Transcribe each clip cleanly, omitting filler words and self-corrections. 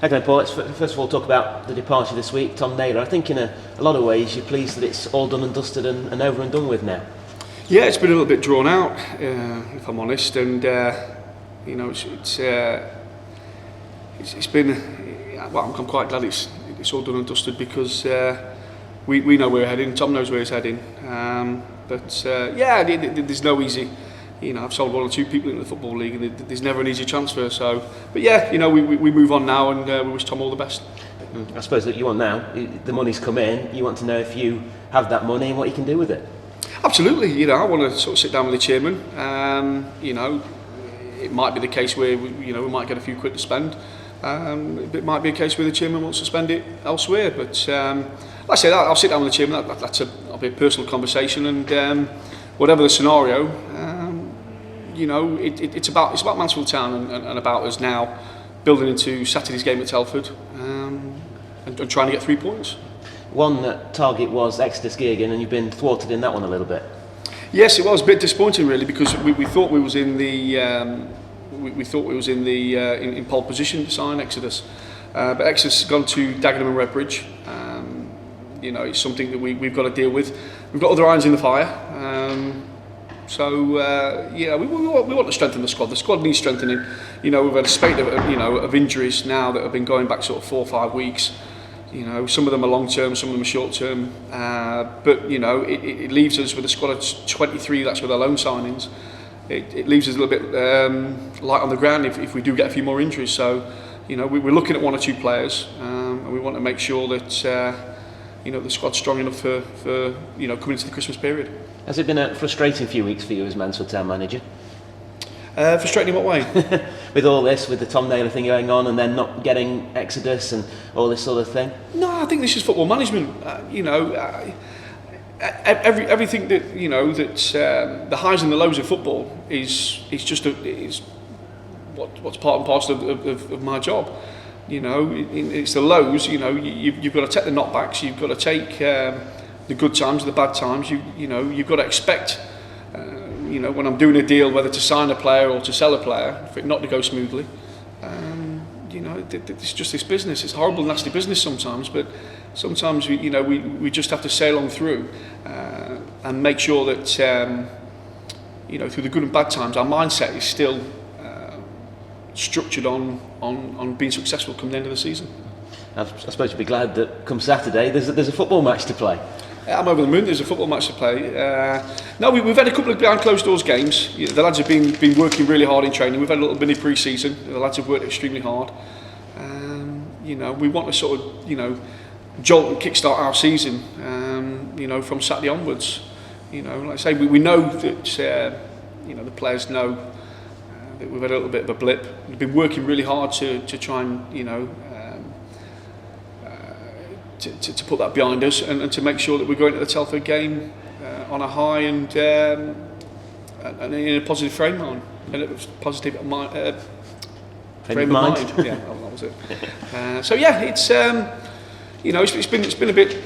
Okay, Paul, let's first of all talk about the departure this week, Tom Naylor. I think in a lot of ways you're pleased that it's all done and dusted and over and done with now. Yeah, it's been a little bit drawn out, if I'm honest, and it's been. Well, I'm quite glad it's all done and dusted because we know where we're heading. Tom knows where he's heading, there's no easy. I've sold 1 or 2 people in the Football League and there's never an easy transfer. So, but we move on now and we wish Tom all the best. I suppose that you want now, the money's come in, you want to know if you have that money and what you can do with it. Absolutely, I want to sort of sit down with the chairman. It might be the case where we might get a few quid to spend. It might be a case where the chairman wants to spend it elsewhere. But like I say, I'll sit down with the chairman. That'll be a personal conversation, and whatever the scenario. It's about Mansfield Town and about us now building into Saturday's game at Telford and trying to get 3 points. One target was Exeter Skiergin, and you've been thwarted in that one a little bit. Yes, it was a bit disappointing really because we thought we was in the in pole position to sign Exodus, but Exeter's gone to Dagenham and Redbridge. It's something that we've got to deal with. We've got other irons in the fire. We want to strengthen the squad. The squad needs strengthening. We've had a spate of injuries now that have been going back sort of 4 or 5 weeks. Some of them are long term, some of them are short term. But it leaves us with a squad of 23. That's with our loan signings. It leaves us a little bit light on the ground if we do get a few more injuries. So we're looking at 1 or 2 players, and we want to make sure that the squad's strong enough for coming into the Christmas period. Has it been a frustrating few weeks for you as Mansfield Town manager? Frustrating in what way? With all this, with the Tom Naylor thing going on and then not getting Exodus and all this sort of thing? No, I think this is football management. Everything that the highs and the lows of football is what's part and parcel of my job. It's the lows. You've got to take the knockbacks. You've got to take the good times, the bad times. You've got to expect. When I'm doing a deal, whether to sign a player or to sell a player, for it not to go smoothly. It's just this business. It's a horrible, nasty business sometimes, but sometimes we just have to sail on through and make sure that through the good and bad times, our mindset is still structured on being successful come the end of the season. I suppose you'd be glad that come Saturday there's a football match to play. I'm over the moon. There's a football match to play. We've had a couple of behind closed doors games. The lads have been working really hard in training. We've had a little mini pre-season. The lads have worked extremely hard. We want to sort of jolt and kickstart our season. From Saturday onwards. Like I say, we know that the players know that we've had a little bit of a blip. We've been working really hard to try and to put that behind us and to make sure that we're going to the Telford game on a high and in a positive frame of mind. And it was positive frame of mind. Yeah, that was it. It's been a bit.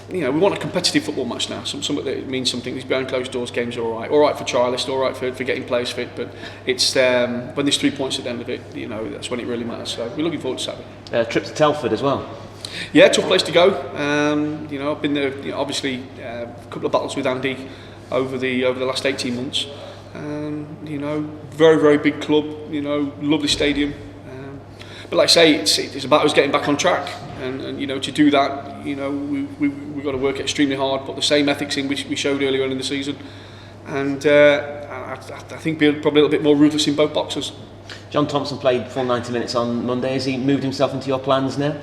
We want a competitive football match now. Something that means something. These behind closed doors games are all right for trialists, all right for getting players fit. But it's when there's 3 points at the end of it. That's when it really matters. So we're looking forward to Saturday. Trip to Telford as well. Yeah, tough place to go. I've been there. Obviously, a couple of battles with Andy over the last 18 months. Very very big club. Lovely stadium. But like I say, it's about us getting back on track, and to do that, we've got to work extremely hard, put the same ethics in which we showed earlier on in the season, and I think be probably a little bit more ruthless in both boxes. John Thompson played full 90 minutes on Monday. Has he moved himself into your plans now?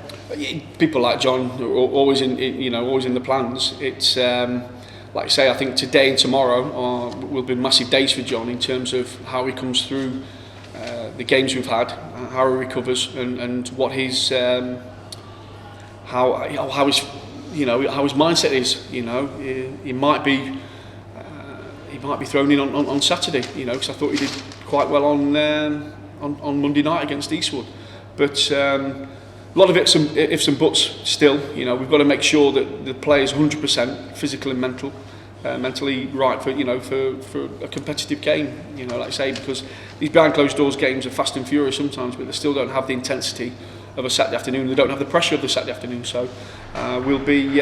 People like John are always in the plans. It's like I say, I think today and tomorrow will be massive days for John in terms of how he comes through the games we've had, how he recovers, and what his how his mindset is. He might be thrown in on Saturday. Because I thought he did quite well on Monday night against Eastwood, but a lot of it's some ifs and buts still. We've got to make sure that the player's 100% physical and mentally right for a competitive game. Like I say, because these behind closed doors games are fast and furious sometimes, but they still don't have the intensity of a Saturday afternoon. They don't have the pressure of the Saturday afternoon. So we'll be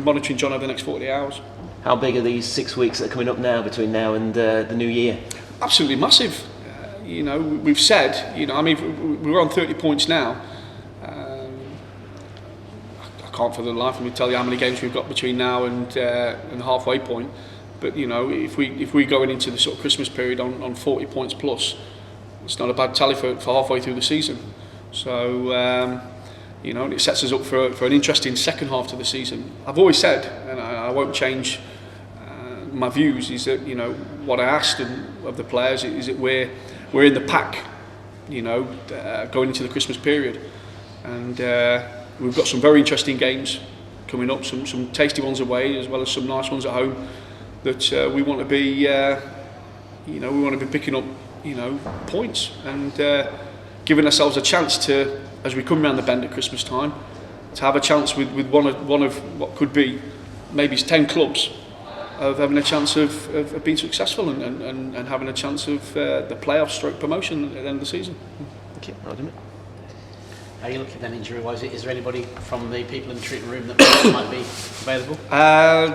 monitoring John over the next 48 hours. How big are these 6 weeks that are coming up now between now and the new year? Absolutely massive. We've said, we're on 30 points now. I can't for the life of me tell you how many games we've got between now and the halfway point. But if we're going into the sort of Christmas period on 40 points plus, it's not a bad tally for halfway through the season. So it sets us up for an interesting second half to the season. I've always said, and I won't change my views, is that what I asked of the players is that we're in the pack, going into the Christmas period, and we've got some very interesting games coming up, some tasty ones away as well as some nice ones at home that we want to be picking up points and giving ourselves a chance to, as we come around the bend at Christmas time, to have a chance with one of what could be maybe 10 clubs of having a chance of being successful and having a chance of the playoff stroke promotion at the end of the season. Thank you. How are you looking then injury-wise? Is there anybody from the people in the treatment room that might be available?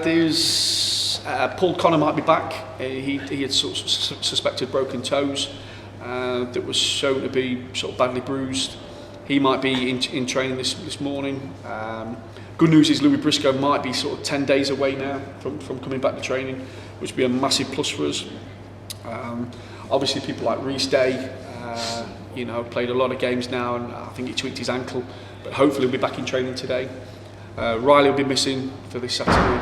There's Paul Connor might be back. He had sort of suspected broken toes that was shown to be sort of badly bruised. He might be in training this morning. Good news is Louis Briscoe might be sort of 10 days away now from coming back to training, which would be a massive plus for us. Obviously people like Rhys played a lot of games now, and I think he tweaked his ankle, but hopefully he'll be back in training today. Riley will be missing for this Saturday.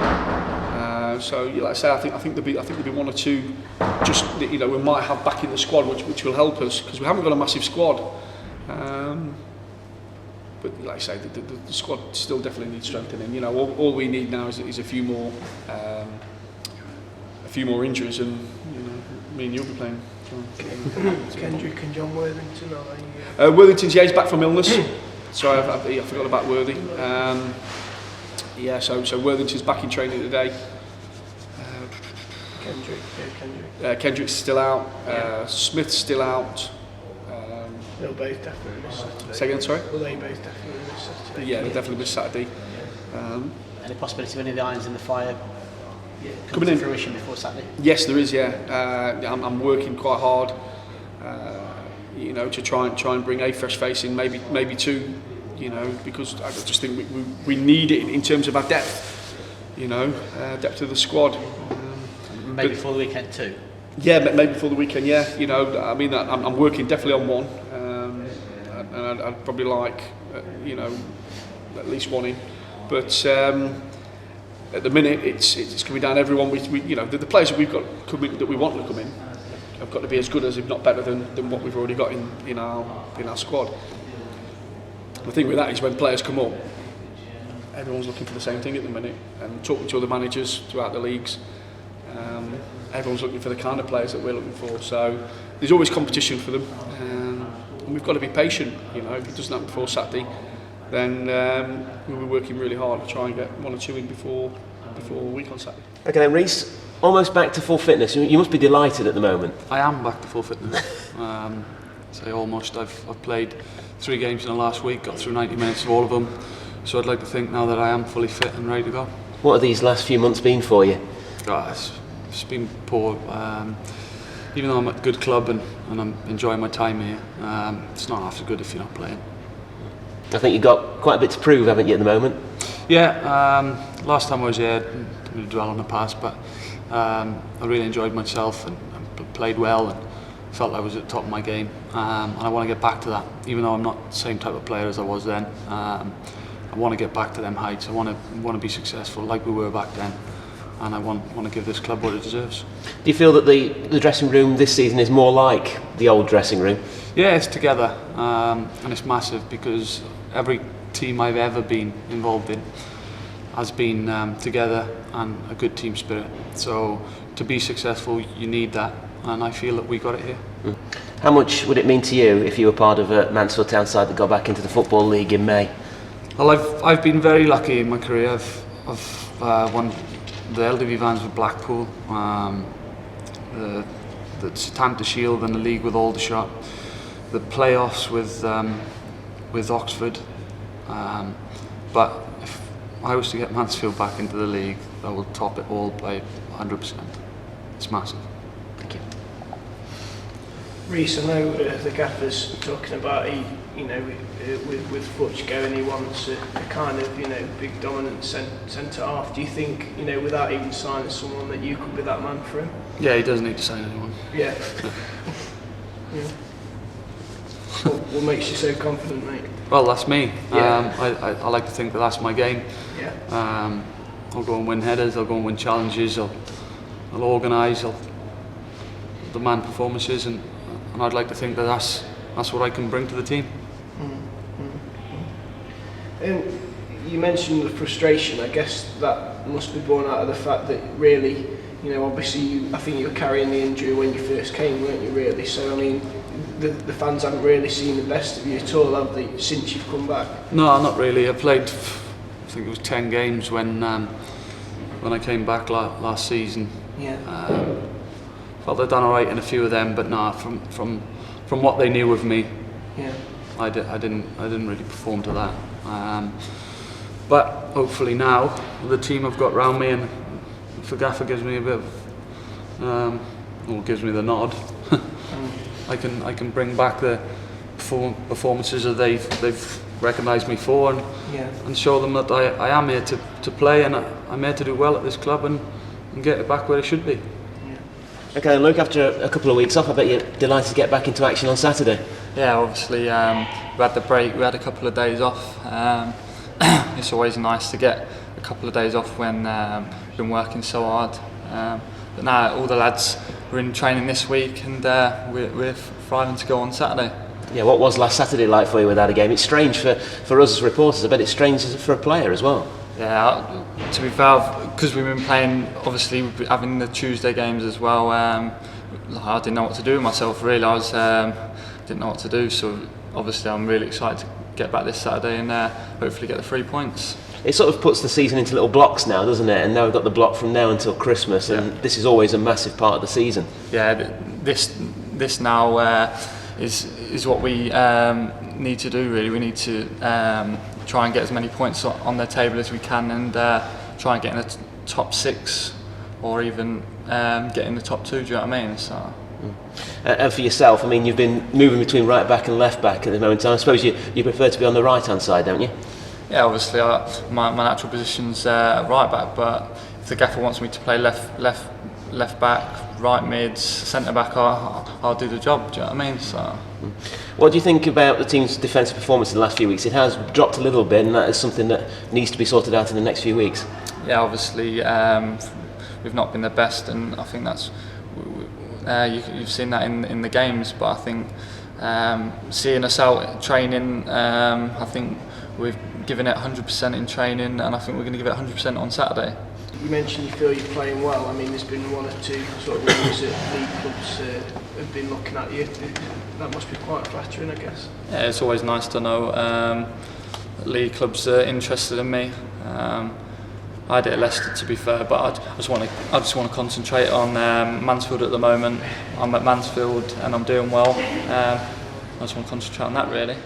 So like I say, I think there'll be one or two just we might have back in the squad which will help us, because we haven't got a massive squad. But like I say, the squad still definitely needs strengthening. All we need now is a few more injuries, and me and you'll be playing. Kendrick and John Worthington, are they? Worthington's he's back from illness. Sorry, I forgot about Worthy. So Worthington's back in training today. Kendrick's still out. Smith's still out. They'll both definitely miss Saturday. Say again, sorry? Will they both definitely miss Saturday? Yeah, they'll definitely miss Saturday. Any possibility of any of the irons in the fire coming in fruition before Saturday? Yes, there is. Yeah, I'm working quite hard. To try and bring a fresh face in, maybe two. Because I just think we need it in terms of our depth. Depth of the squad. Maybe before the weekend too. Yeah, maybe before the weekend. Yeah, I'm working definitely on one, and I'd probably like at least one in. But at the minute, it's coming down. Everyone, the players that we've got coming, that we want to come in, have got to be as good as, if not better than what we've already got in our squad. The thing with that is when players come up, everyone's looking for the same thing at the minute, and talking to other managers throughout the leagues. Everyone's looking for the kind of players that we're looking for, so there's always competition for them, and we've got to be patient. If it doesn't happen before Saturday, then we'll be working really hard to try and get one or two in before a week on Saturday. Okay then, Rhys, almost back to full fitness. You must be delighted at the moment. I am back to full fitness. Say almost. I've played 3 games in the last week, got through 90 minutes of all of them, so I'd like to think now that I am fully fit and ready to go. What have these last few months been for you? It's been poor. Even though I'm at a good club and I'm enjoying my time here, it's not half as good if you're not playing. I think you've got quite a bit to prove, haven't you, at the moment? Yeah, last time I was here, I didn't really dwell on the past, but I really enjoyed myself and played well and felt I was at the top of my game, and I want to get back to that. Even though I'm not the same type of player as I was then, I want to get back to them heights. I want to be successful like we were back then, and I want to give this club what it deserves. Do you feel that the dressing room this season is more like the old dressing room? Yeah, it's together, and it's massive because every team I've ever been involved in has been together and a good team spirit. So to be successful, you need that, and I feel that we got it here. How much would it mean to you if you were part of a Mansfield Town side that got back into the Football League in May? Well, I've been very lucky in my career. I've won the LDV Vans with Blackpool, the Setanta Shield and the league with Aldershot, the playoffs with with Oxford. But if I was to get Mansfield back into the league, I will top it all by 100%. It's massive. Thank you. Rhys, I know the gaffer's talking about with Futch going, he wants a kind of big dominant centre half. Do you think without even signing someone that you could be that man for him? Yeah, he doesn't need to sign anyone. Yeah. Yeah. What makes you so confident, mate? Well, that's me. Yeah. I like to think that that's my game. Yeah. I'll go and win headers, I'll go and win challenges, I'll organise, I'll demand performances, and I'd like to think that that's what I can bring to the team. You mentioned the frustration. I guess that must be born out of the fact that really, obviously I think you were carrying the injury when you first came, weren't you, really? So, I mean, the fans haven't really seen the best of you at all, have they, since you've come back? No, not really. I played, I think it was 10 games when I came back last season. Yeah. Felt I'd done all right in a few of them, but nah, from what they knew of me, Yeah. I didn't really perform to that. But hopefully now, the team I've got round me, and if the gaffer gives me a bit of, or gives me the nod, I can bring back the performances that they've recognised me for, and show them that I am here to play, and I'm here to do well at this club and get it back where it should be. Okay, Luke, after a couple of weeks off, I bet you're delighted to get back into action on Saturday. Yeah, obviously we had the break, we had a couple of days off. It's always nice to get a couple of days off when we've been working so hard. But now all the lads were in training this week, and we're thriving to go on Saturday. Yeah, what was last Saturday like for you without a game? It's strange for us as reporters, I bet it's strange for a player as well. Yeah, to be fair, because we've been playing, obviously we've been having the Tuesday games as well. I didn't know what to do with myself really. Didn't know what to do, so obviously I'm really excited to get back this Saturday and hopefully get the 3 points. It sort of puts the season into little blocks now, doesn't it? And now we've got the block from now until Christmas, and this is always a massive part of the season. Yeah, this now is what we need to do really. We need to try and get as many points on the table as we can, and try and get in the top 6, or even get in the top 2. Do you know what I mean? So. And for yourself, I mean, you've been moving between right back and left back at the moment. I suppose you prefer to be on the right hand side, don't you? Yeah, obviously my natural position's right back, but if the gaffer wants me to play left back, right mids, centre back, I'll do the job. Do you know what I mean? So. What do you think about the team's defensive performance in the last few weeks? It has dropped a little bit, and that is something that needs to be sorted out in the next few weeks. Yeah, obviously we've not been the best, and I think that's you've seen that in the games. But I think seeing us out training, I think we've given it 100% in training, and I think we're going to give it 100% on Saturday. You mentioned you feel you're playing well. I mean, there's been 1 or 2 sort of rumours that league clubs have been looking at you. That must be quite flattering, I guess. Yeah, it's always nice to know that league clubs are interested in me. I had it at Leicester, to be fair, but I just want to concentrate on Mansfield at the moment. I'm at Mansfield and I'm doing well. I just want to concentrate on that really.